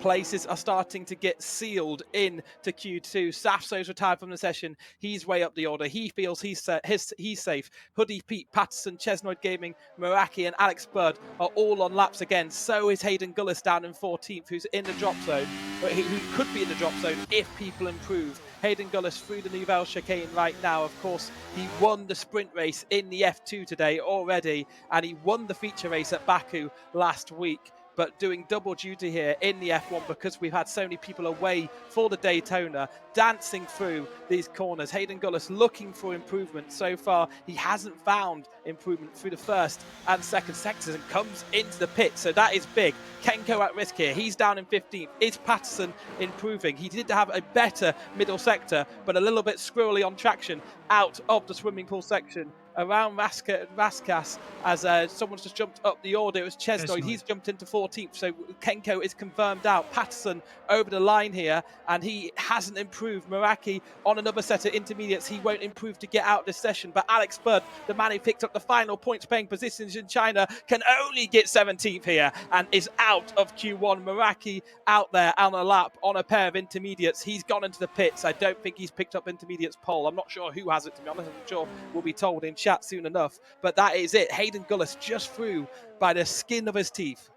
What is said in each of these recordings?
places are starting to get sealed in to Q2. Safso's retired from the session. He's way up the order. He feels he's safe. Hoodie, Pete, Patterson, Chesnoid Gaming, Meraki, and Alex Bird are all on laps again. So is Hayden Gullis down in 14th, who's in the drop zone, but who could be in the drop zone if people improve. Hayden Gullis through the Nouvelle chicane right now. Of course, he won the sprint race in the F2 today already, and he won the feature race at Baku last week, but doing double duty here in the F1 because we've had so many people away for the Daytona, dancing through these corners. Hayden Gullis looking for improvement. So far, he hasn't found improvement through the first and second sectors and comes into the pit, so that is big. Kenko at risk here. He's down in 15th. Is Patterson improving? He did have a better middle sector, but a little bit squirrely on traction out of the swimming pool section around Vasquez as someone's just jumped up the order. It was Chesnoid. He's jumped into 14th, so Kenko is confirmed out. Patterson over the line here, and he hasn't improved. Meraki on another set of intermediates. He won't improve to get out this session, but Alex Bird, the man who picked up the final points paying positions in China, can only get 17th here and is out of Q1. Meraki out there on a lap on a pair of intermediates. He's gone into the pits. I don't think he's picked up intermediates pole. I'm not sure who has it, to be honest. I'm sure we'll be told in chat soon enough, but that is it. Hayden Gullis just through by the skin of his teeth.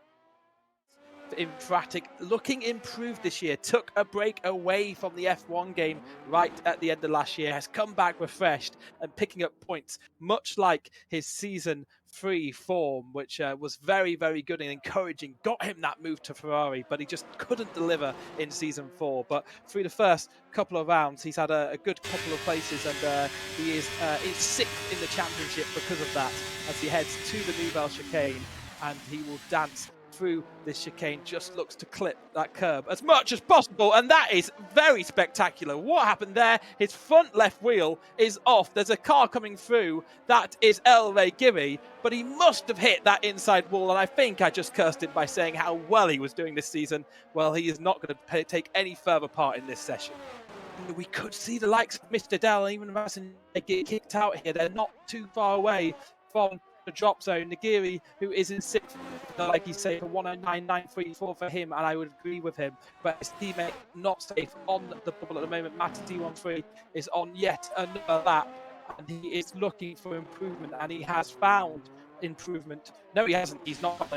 Emphatic, looking improved this year, took a break away from the F1 game right at the end of last year, has come back refreshed and picking up points, much like his season 3 form, which was very, very good and encouraging, got him that move to Ferrari, but he just couldn't deliver in season 4. But through the first couple of rounds, he's had a good couple of places, and he is 6th in the championship because of that, as he heads to the Nouvelle chicane, and he will dance through this chicane, just looks to clip that curb as much as possible, and that is very spectacular. What happened there? His front left wheel is off. There's a car coming through. That is El Rey Giri, but he must have hit that inside wall, and I think I just cursed him by saying how well he was doing this season. Well, he is not going to take any further part in this session. We could see the likes of Mr. Dell and even Rasen get kicked out here. They're not too far away from the drop zone. Nagiri, who is in 6th, like you say, for 109.934 for him, and I would agree with him, but his teammate not safe on the bubble at the moment. Matty D13 is on yet another lap, and he is looking for improvement, and he has found improvement. No, he hasn't. He's not.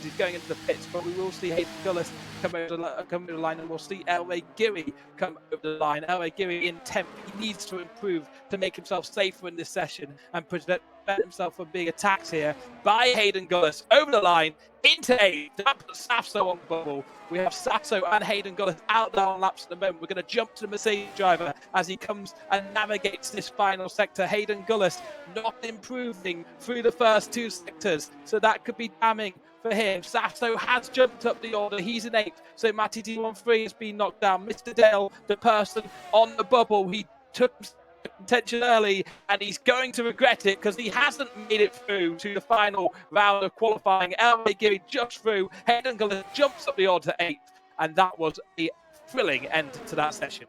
He's going into the pits, but we will see Hayden Gullis come over the line, and we'll see El Rey Giri come over the line. El Rey Giri in 10th. He needs to improve to make himself safer in this session and prevent himself from being attacked here by Hayden Gullis over the line into 8th. That puts Safso on the bubble. We have Safso and Hayden Gullis out there on laps at the moment. We're going to jump to the Mercedes driver as he comes and navigates this final sector. Hayden Gullis not improving through the first 2 sectors, so that could be damning for him. Safso has jumped up the order. He's in 8th, so Matty D13 has been knocked down. Mr. Dale, the person on the bubble, he took attention early, and he's going to regret it because he hasn't made it through to the final round of qualifying. El Rey Giri just through. Hayden Gullis jumps up the order to 8th, and that was a thrilling end to that session.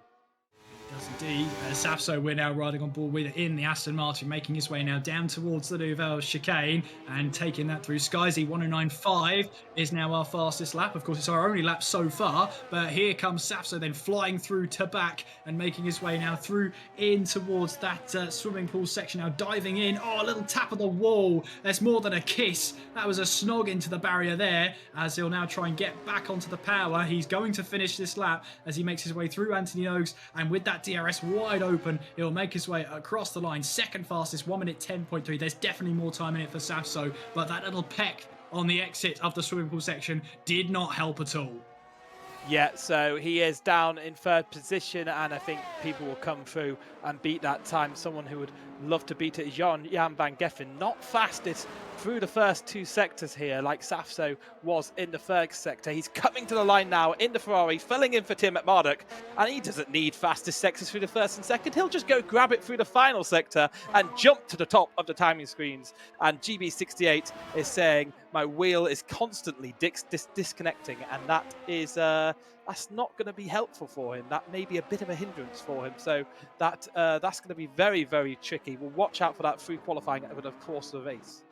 Does indeed. Safso, we're now riding on board with in the Aston Martin, making his way now down towards the Nouvelle chicane and taking that through. Skyzy 109.5 is now our fastest lap. Of course, it's our only lap so far, but here comes Safso then flying through to back and making his way now through in towards that swimming pool section, now diving in. Oh, a little tap of the wall. That's more than a kiss. That was a snog into the barrier there, as he'll now try and get back onto the power. He's going to finish this lap as he makes his way through Anthony Oakes, and with that DRS wide open, he'll make his way across the line. Second fastest, 1 minute 10.3. There's definitely more time in it for Safso, but that little peck on the exit of the swimming pool section did not help at all. Yeah, so he is down in 3rd position, and I think people will come through and beat that time. Someone who would love to beat it is Jan van Geffen. Not fastest through the first 2 sectors here, like Safso was in the 3rd sector. He's coming to the line now in the Ferrari, filling in for Tim at Marduk, and he doesn't need fastest sectors through the 1st and 2nd. He'll just go grab it through the final sector and jump to the top of the timing screens. And GB68 is saying, my wheel is constantly disconnecting, and that is that's not going to be helpful for him. That may be a bit of a hindrance for him, so that's going to be very, very tricky. We'll watch out for that through qualifying over the course of the race.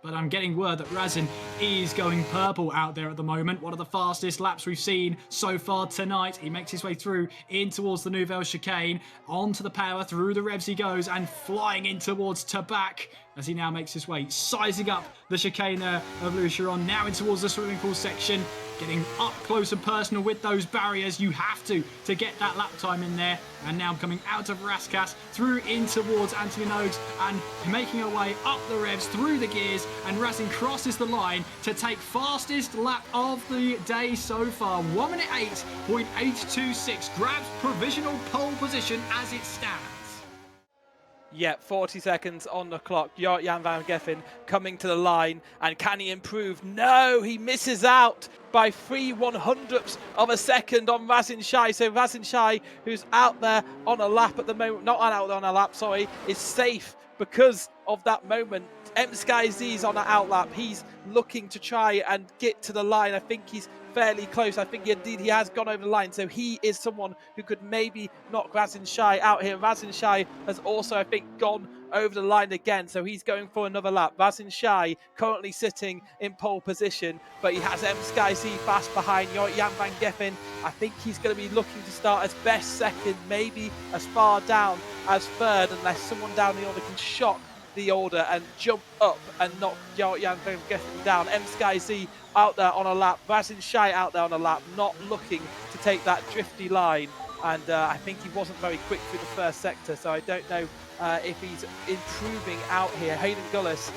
but I'm getting word that Razin is going purple out there at the moment. One of the fastest laps we've seen so far tonight. He makes his way through in towards the Nouvelle Chicane, onto the power, through the revs he goes, and flying in towards Tabac as he now makes his way, sizing up the chicane of Louis Chiron, now in towards the swimming pool section, getting up close and personal with those barriers. You have to get that lap time in there. And now coming out of Raskas, through in towards Anthony Nogues, and making her way up the revs, through the gears, and Razin crosses the line to take fastest lap of the day so far. 1 minute 8.826, grabs provisional pole position as it stands. Yeah, 40 seconds on the clock. Jan van Geffen coming to the line, and can he improve? No, he misses out by 3/100ths of a second on Razin Shai. So Razin Shai, who's out there on a lap at the moment, not out on a lap, sorry, is safe because of that moment. Sky Z's on an outlap. He's looking to try and get to the line. I think he's fairly close. I think indeed he has gone over the line. So he is someone who could maybe knock Razin Shai out here. Razin Shai has also, I think, gone over the line again. So he's going for another lap. Razin Shai currently sitting in pole position, but he has Sky Z fast behind Jan van Geffen. I think he's going to be looking to start as best second, maybe as far down as third, unless someone down the order can shock the order and jump up and knock Jan van Geffen down. Sky Z out there on a lap, Razin Shai out there on a lap, not looking to take that drifty line. And I think he wasn't very quick through the first sector, so I don't know if he's improving out here. Hayden Gullis,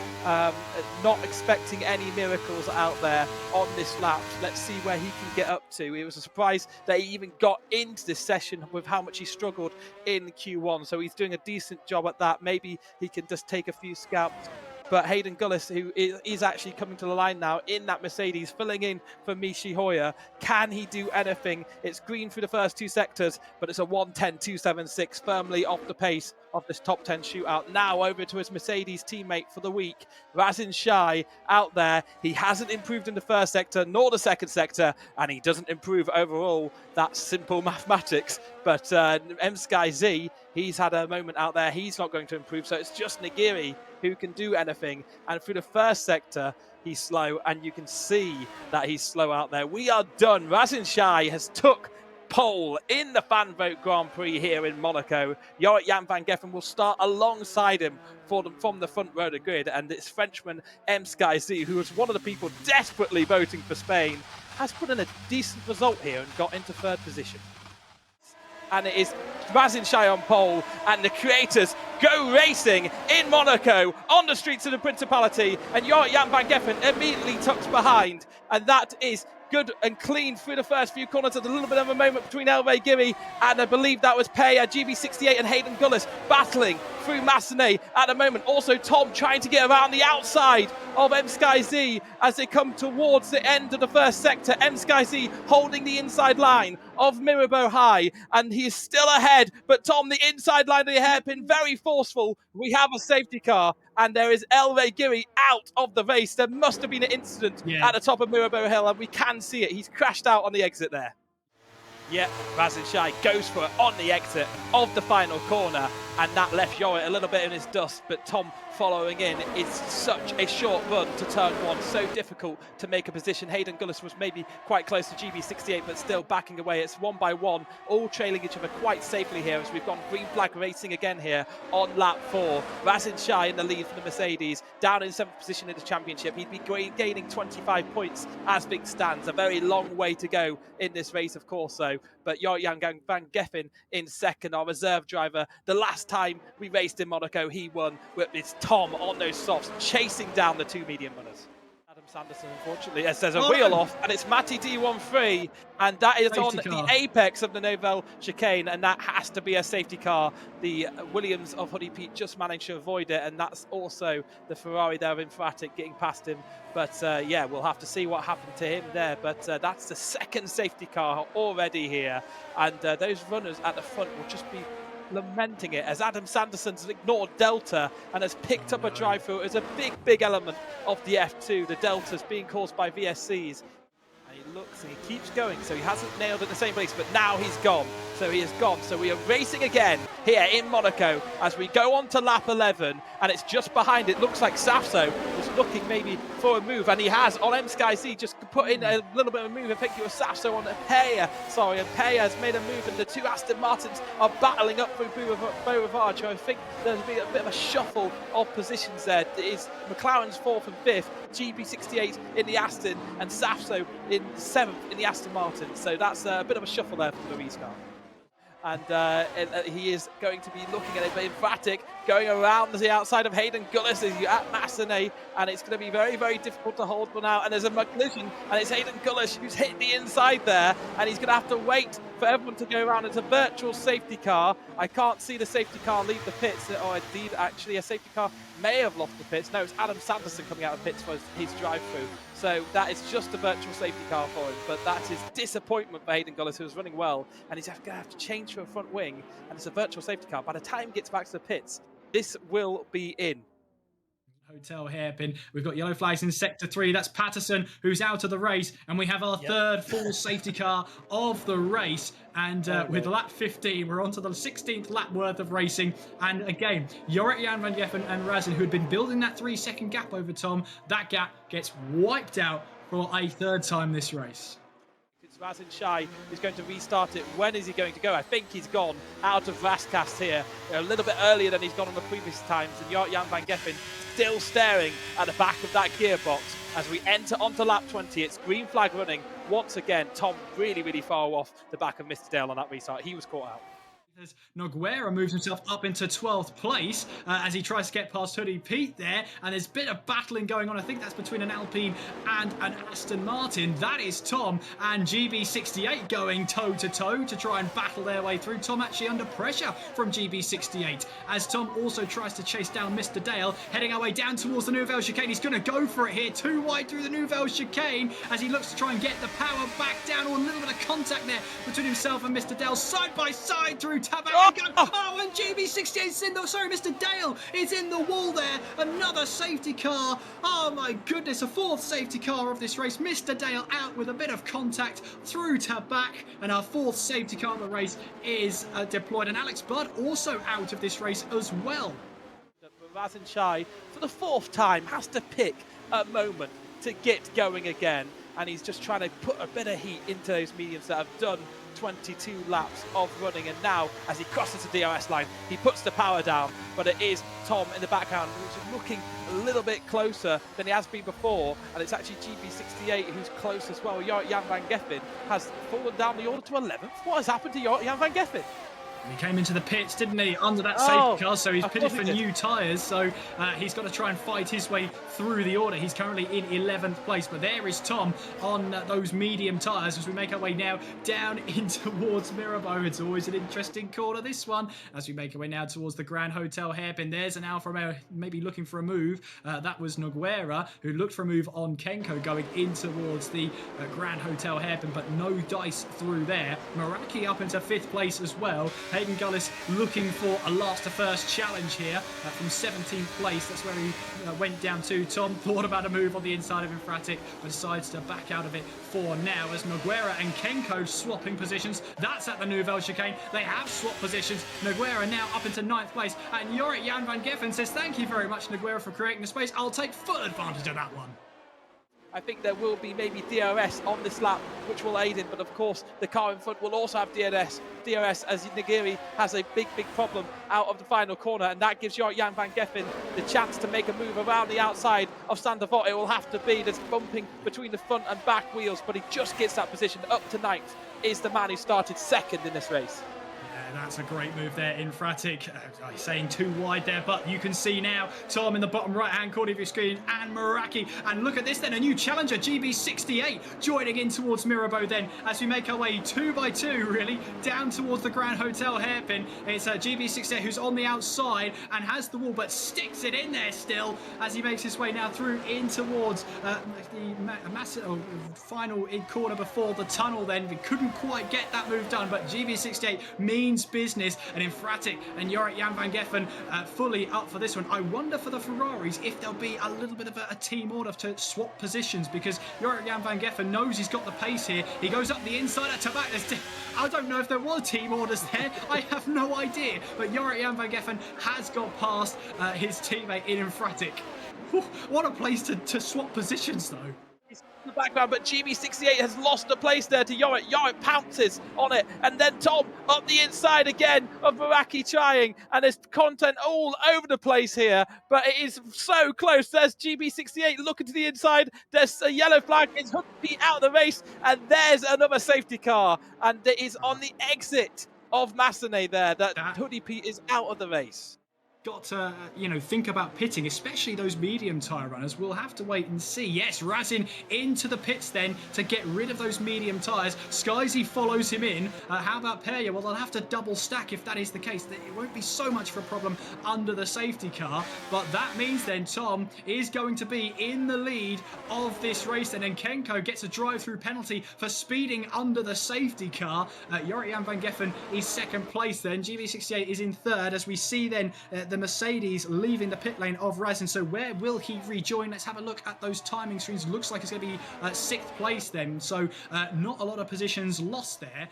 not expecting any miracles out there on this lap. Let's see where he can get up to. It was a surprise that he even got into this session with how much he struggled in Q1, so he's doing a decent job at that. Maybe he can just take a few scalps. But Hayden Gullis, who is actually coming to the line now in that Mercedes, filling in for Michi Hoyer. Can he do anything? It's green through the first two sectors, but it's a 1:10.276, firmly off the pace of this top 10 shootout. Now over to his Mercedes teammate for the week, Razin Shai out there. He hasn't improved in the first sector nor the second sector, and he doesn't improve overall. That's simple mathematics. But Sky Z, he's had a moment out there. He's not going to improve, so it's just Nigiri who can do anything. And through the first sector, he's slow, and you can see that he's slow out there. We are done. Razin Shai has took pole in the fan vote Grand Prix here in Monaco. Jan van Geffen will start alongside him from the front row of the grid, and it's Frenchman Sky Z, who was one of the people desperately voting for Spain, has put in a decent result here and got into third position. And it is Razin Shai on pole, and the creators go racing in Monaco on the streets of the Principality, and Jan van Geffen immediately tucks behind, and that is good and clean through the first few corners. There's a little bit of a moment between Elve Giri and I believe that was Pay, GB68 and Hayden Gullis battling through Massenet at the moment. Also Tom trying to get around the outside of Sky Z as they come towards the end of the first sector. Sky Z holding the inside line of Mirabeau High, and he is still ahead, but Tom, the inside line of the hairpin, very forceful. We have a safety car, and there is Elve Giri out of the race. There must have been an incident at the top of Mirabeau Hill, and we can see it. He's crashed out on the exit there. Yeah, Razin Shai goes for it on the exit of the final corner, and that left Yorit a little bit in his dust, but Tom following in. It's such a short run to turn one, so difficult to make a position. Hayden Gullis was maybe quite close to GB68, but still backing away. It's one by one, all trailing each other quite safely here as we've gone green flag racing again here on lap 4. Razin Shai in the lead for the Mercedes, down in 7th position in the championship. He'd be gaining 25 points as things stands. A very long way to go in this race, of course, though. But Jan van Geffen in second, our reserve driver. The last time we raced in Monaco, he won. It's Tom on those softs, chasing down the two medium runners. Adam Sanderson, unfortunately, as there's a wheel off, and it's Matty D13, and that is on the apex of the Nouvelle Chicane, and that has to be a safety car. The Williams of Hoodie Pete just managed to avoid it, and that's also the Ferrari there of Infratic getting past him. But yeah, we'll have to see what happened to him there. But that's the second safety car already here, and those runners at the front will just be lamenting it as Adam Sanderson's ignored Delta and has picked up a drive-through. It's a big element of the F2, the Deltas being caused by VSCs. And he looks and he keeps going, so he hasn't nailed it in the same place, but now he's gone. So he is gone. So we are racing again here in Monaco as we go on to lap 11, and it's just behind. It looks like Safso was looking maybe for a move, and he has on M Sky Z just put in a little bit of a move. I think it was Safso on Paya. Sorry, and Paya has made a move, and the two Aston Martins are battling up through Beauregard. So I think there's been a bit of a shuffle of positions there. It is McLaren's 4th and 5th, GB68 in the Aston, and Safso in 7th in the Aston Martin. So that's a bit of a shuffle there for the restart. And he is going to be looking at it, but emphatic, going around the outside of Hayden Gullis as you at Massenet, and it's going to be very, very difficult to hold one out. And there's a collision, and it's Hayden Gullis who's hit the inside there, and he's going to have to wait for everyone to go around. It's a virtual safety car. I can't see the safety car leave the pits, or indeed, actually, a safety car may have lost the pits. No, it's Adam Sanderson coming out of pits for his drive-through. So that is just a virtual safety car for him, but that's his disappointment for Hayden Gullis, who was running well, and he's going to have to change for a front wing, and it's a virtual safety car. By the time he gets back to the pits, this will be in. Hotel hairpin. We've got yellow flags in sector 3. That's Patterson, who's out of the race, and we have our third full safety car of the race. And with lap 15, we're on to the 16th lap worth of racing. And again, Jorrit Jan van Geffen and Razin, who had been building that 3-second gap over Tom, that gap gets wiped out for a third time this race. It's Razin Shai who's going to restart it. When is he going to go? I think he's gone out of Rascast here a little bit earlier than he's gone on the previous times. And Jorrit Jan van Geffen still staring at the back of that gearbox as we enter onto lap 20. It's green flag running once again. Tom really, really far off the back of Mr. Dale on that restart. He was caught out. As Nogueira moves himself up into 12th place as he tries to get past Hoodie Pete there, and there's a bit of battling going on. I think that's between an Alpine and an Aston Martin. That is Tom and GB68 going toe-to-toe to try and battle their way through. Tom actually under pressure from GB68 as Tom also tries to chase down Mr. Dale, heading our way down towards the Nouvelle Chicane. He's going to go for it here, too wide through the Nouvelle Chicane as he looks to try and get the power back down. Or a little bit of contact there between himself and Mr. Dale, side by side through and GB68's in the, sorry, Mr. Dale is in the wall there. Another safety car. Oh my goodness, a 4th safety car of this race. Mr. Dale out with a bit of contact through to back, and our 4th safety car of the race is deployed. And Alex Budd also out of this race as well. Razin Shai, for the 4th time, has to pick a moment to get going again, and he's just trying to put a bit of heat into those mediums that have done 22 laps of running. And now as he crosses the DRS line, he puts the power down, but it is Tom in the background who's looking a little bit closer than he has been before, and it's actually GB68 who's close as well. Jorrit Jan van Geffen has fallen down the order to 11th. What has happened to Jorrit Jan van Geffen? He came into the pits, didn't he, under that safety car, so he's pitted for new tyres, so he's got to try and fight his way through the order. He's currently in 11th place, but there is Tom on those medium tyres as we make our way now down in towards Mirabeau. It's always an interesting corner, this one, as we make our way now towards the Grand Hotel hairpin. There's an Alfa Romeo maybe looking for a move. That was Nogueira, who looked for a move on Kenko going in towards the Grand Hotel hairpin, but no dice through there. Meraki up into 5th place as well. Hayden Gullis looking for a last to first challenge here from 17th place. That's where he went down to. Tom thought about a move on the inside of Infratic, but decides to back out of it for now as Nogueira and Kenko swapping positions. That's at the Nouvelle Chicane. They have swapped positions. Nogueira now up into 9th place, and Jorrit Jan van Geffen says, "Thank you very much, Nogueira, for creating the space. I'll take full advantage of that one." I think there will be maybe DRS on this lap, which will aid him, but of course the car in front will also have DRS as Nigiri has a big problem out of the final corner, and that gives Jorrit Jan van Geffen the chance to make a move around the outside of Sander Vogt. It will have to be, there's bumping between the front and back wheels, but he just gets that position up to 9th, is the man who started 2nd in this race. That's a great move there, Infratic. Saying too wide there, but you can see now Tom in the bottom right-hand corner of your screen and Meraki. And look at this then, a new challenger, GB68, joining in towards Mirabeau then as we make our way 2 by 2, really, down towards the Grand Hotel hairpin. It's GB68 who's on the outside and has the wall, but sticks it in there still as he makes his way now through in towards the final corner before the tunnel then. We couldn't quite get that move done, but GB68 means means business, and Infratic and Jorik Jan van Geffen fully up for this one. I wonder for the Ferraris if there'll be a little bit of a team order to swap positions, because Jorik Jan van Geffen knows he's got the pace here. He goes up the inside at Tabak. I don't know if there were team orders there. I have no idea. But Jorik Jan van Geffen has got past his teammate in Infratic. What a place to swap positions, though. In the background, but GB68 has lost a place there to Jorik. Jorik pounces on it, and then Tom up the inside again of Meraki trying, and there's content all over the place here, but it is so close. There's GB68 looking to the inside, there's a yellow flag, it's Hoodie out of the race, and there's another safety car, and it is on the exit of Massenet there that Hoodie Pete is out of the race. Got to, think about pitting, especially those medium tyre runners. We'll have to wait and see. Yes, Razin into the pits then to get rid of those medium tyres. Skyzy follows him in. How about Perya? Well, they'll have to double stack if that is the case. It won't be so much of a problem under the safety car, but that means then Tom is going to be in the lead of this race, and then Kenko gets a drive-through penalty for speeding under the safety car. Jorik Jan van Geffen is second place then. GB68 is in third, as we see then the Mercedes leaving the pit lane of Razin. So where will he rejoin? Let's have a look at those timing screens. Looks like it's going to be sixth place then. So not a lot of positions lost there.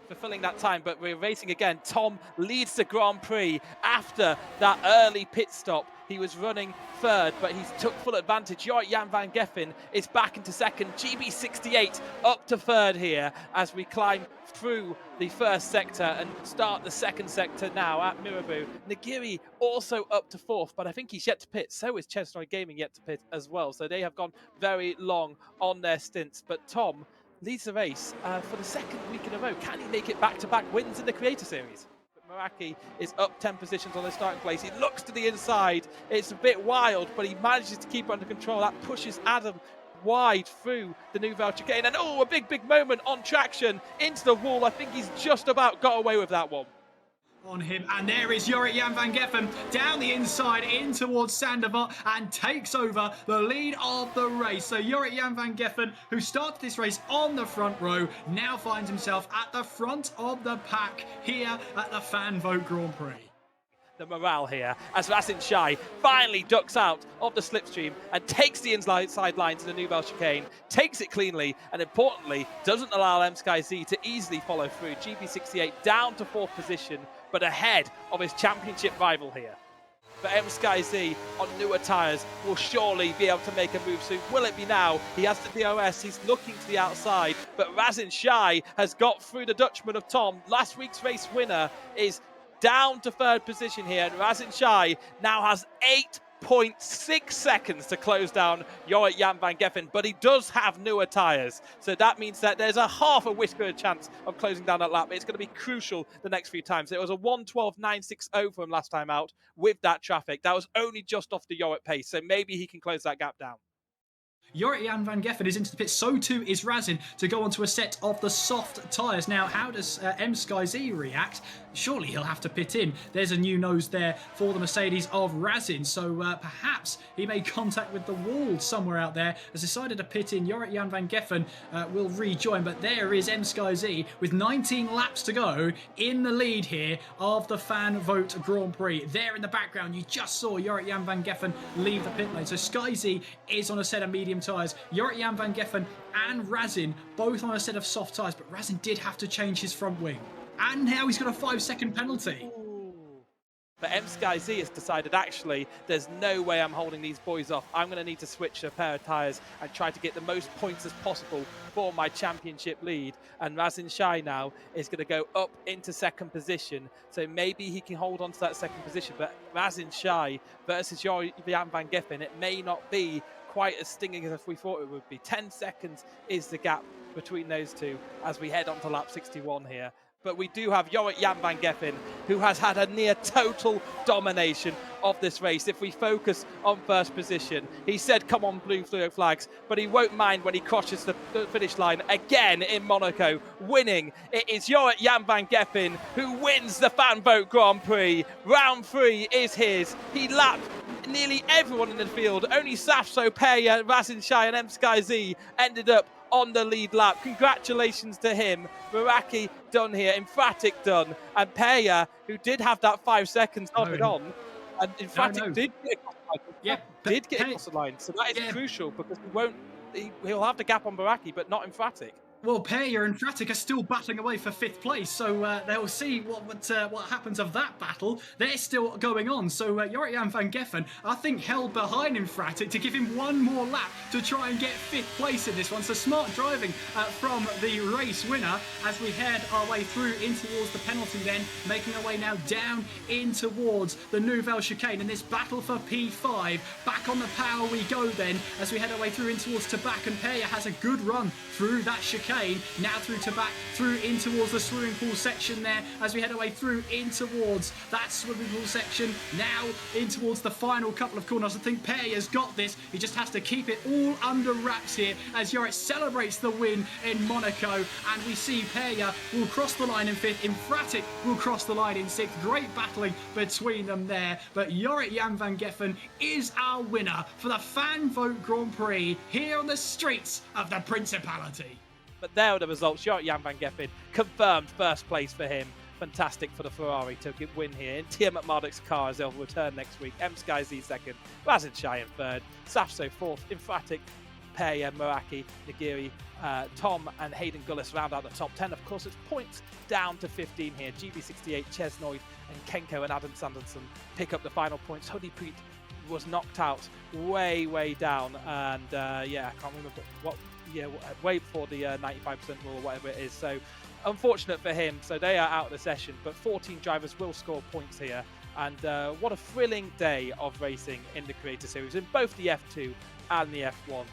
Fulfilling that time, but we're racing again. Tom leads the Grand Prix after that early pit stop. He was running third, but he took full advantage. Jorik Jan van Geffen is back into second. GB68 up to third here as we climb through the first sector and start the second sector now at Mirabu. Nagiri also up to fourth, but I think he's yet to pit. So is Chesnoy Gaming yet to pit as well. So they have gone very long on their stints. But Tom leads the race for the second week in a row. Can he make it back-to-back wins in the Creator Series? Meraki is up 10 positions on the starting place. He looks to the inside. It's a bit wild, but he manages to keep it under control. That pushes Adam wide through the Nouvelle Chicane. And a big moment on traction into the wall. I think he's just about got away with that one. On him, and there is Jorik Jan van Geffen down the inside in towards Sandoval and takes over the lead of the race. So Jorik Jan van Geffen, who started this race on the front row, now finds himself at the front of the pack here at the Fan Vote Grand Prix. The morale here as Razin Shai finally ducks out of the slipstream and takes the inside line to the Nouvelle Chicane, takes it cleanly, and importantly doesn't allow MSkyZ to easily follow through. GB68 down to fourth position, but ahead of his championship rival here. But MSkyZ on newer tyres will surely be able to make a move soon. Will it be now? He has the DRS, he's looking to the outside, but Razin Shai has got through the Dutchman of Tom. Last week's race winner is down to third position here, and Razin Shai now has 8.6 seconds to close down Jorik Jan van Geffen, but he does have newer tyres, so that means that there's a half a whisker chance of closing down that lap. It's going to be crucial the next few times. It was a 1:12.960 for him last time out with that traffic. That was only just off the Jorik pace, so maybe he can close that gap down. Jorik Jan van Geffen is into the pit, so too is Razin to go onto a set of the soft tyres. Now, how does MSkyZ react? Surely he'll have to pit in. There's a new nose there for the Mercedes of Razin, so perhaps he made contact with the wall somewhere out there, has decided to pit in. Jorik Jan van Geffen will rejoin, but there is MSkyZ with 19 laps to go in the lead here of the Fan Vote Grand Prix. There in the background, you just saw Jorik Jan van Geffen leave the pit lane. So SkyZ is on a set of medium tyres. Jorik Jan van Geffen and Razin both on a set of soft tyres, but Razin did have to change his front wing. And now he's got a 5-second penalty. But MSkyZ has decided, actually, there's no way I'm holding these boys off. I'm going to need to switch a pair of tyres and try to get the most points as possible for my championship lead. And Razin Shai now is going to go up into second position. So maybe he can hold on to that second position. But Razin Shai versus Jorik Jan van Geffen, it may not be quite as stinging as we thought it would be. 10 seconds is the gap between those two as we head on to lap 61 here. But we do have Jorik Jan van Geffen, who has had a near total domination of this race. If we focus on first position, he said, come on, blue flags, but he won't mind when he crosses the finish line again in Monaco, winning. It is Jorik Jan van Geffen who wins the Fan Vote Grand Prix. Round 3 is his. He lapped nearly everyone in the field. Only Safso, Perya, Razin Shai and MSkyZ ended up on the lead lap. Congratulations to him. Meraki done here, Emphatic done, and Peya, who did have that 5 seconds of it on, and Emphatic did get across the line. Yeah, Did get across the line, so that is yeah. crucial because he'll have the gap on Meraki, but not Emphatic. Well, Peya and Fratic are still battling away for 5th place, so they'll see what happens of that battle. They're still going on, so Jorrit-Jan van Geffen, I think, held behind Fratic to give him one more lap to try and get 5th place in this one. So smart driving from the race winner as we head our way through in towards the penalty then, making our way now down in towards the Nouvelle Chicane in this battle for P5. Back on the power we go then as we head our way through in towards Tabac, and Peya has a good run through that chicane. Now through Tabac, through in towards the swimming pool section there as we head our way through in towards that swimming pool section. Now in towards the final couple of corners. I think Peya's got this. He just has to keep it all under wraps here as Jorrit celebrates the win in Monaco. And we see Peya will cross the line in 5th. Emphatic will cross the line in 6th. Great battling between them there. But Jorrit-Jan van Geffen is our winner for the Fan Vote Grand Prix here on the streets of the Principality. But there are the results. Jorrit-Jan van Geffen confirmed 1st place for him. Fantastic for the Ferrari to win here. In Tiamat Marduk's car as they'll return next week. Skyz 2nd, Razin Shai in 3rd, Safso 4th, Emphatic, Peya, Meraki, Nagiri, Tom and Hayden Gullis round out the top 10. Of course, it's points down to 15 here. GB68, Chesnoid and Kenko and Adam Sanderson pick up the final points. Hodi Preet was knocked out way down, and yeah, I can't remember what. Yeah, way before the 95% rule or whatever it is. So unfortunate for him. So they are out of the session, but 14 drivers will score points here. And what a thrilling day of racing in the Creator Series in both the F2 and the F1.